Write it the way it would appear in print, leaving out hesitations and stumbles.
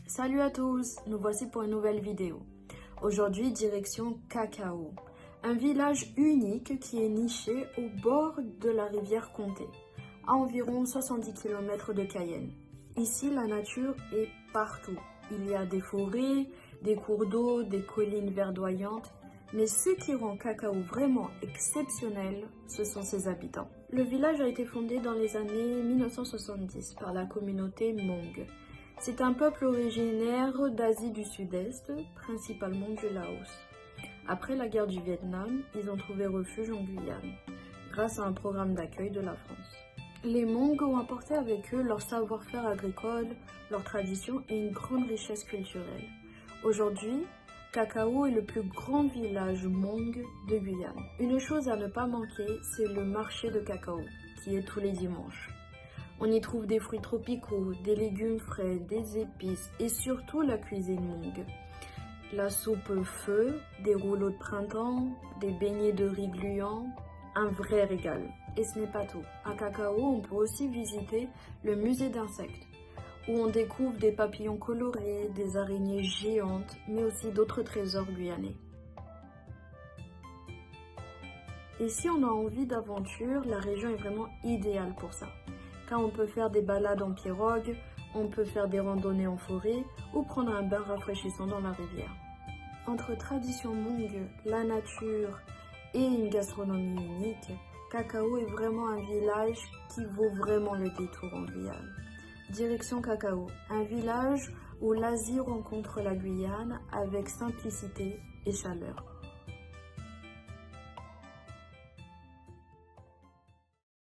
Salut à tous, nous voici pour une nouvelle vidéo. Aujourd'hui, direction Cacao, un village unique qui est niché au bord de la rivière Comté, à environ 70 km de Cayenne. Ici, la nature est partout. Il y a des forêts, des cours d'eau, des collines verdoyantes, mais ce qui rend Cacao vraiment exceptionnel, ce sont ses habitants. Le village a été fondé dans les années 1970 par la communauté Hmong. C'est un peuple originaire d'Asie du Sud-Est, principalement du Laos. Après la guerre du Vietnam, ils ont trouvé refuge en Guyane, grâce à un programme d'accueil de la France. Les Hmong ont apporté avec eux leur savoir-faire agricole, leurs traditions et une grande richesse culturelle. Aujourd'hui, Cacao est le plus grand village Hmong de Guyane. Une chose à ne pas manquer, c'est le marché de cacao, qui est tous les dimanches. On y trouve des fruits tropicaux, des légumes frais, des épices et surtout la cuisine Hmong. La soupe feu, des rouleaux de printemps, des beignets de riz gluant, un vrai régal. Et ce n'est pas tout. À Cacao, on peut aussi visiter le musée d'insectes, où on découvre des papillons colorés, des araignées géantes, mais aussi d'autres trésors guyanais. Et si on a envie d'aventure, la région est vraiment idéale pour ça. Car on peut faire des balades en pirogue, on peut faire des randonnées en forêt ou prendre un bain rafraîchissant dans la rivière. Entre tradition Hmong, la nature et une gastronomie unique, Cacao est vraiment un village qui vaut vraiment le détour en Guyane. Direction Cacao, un village où l'Asie rencontre la Guyane avec simplicité et chaleur.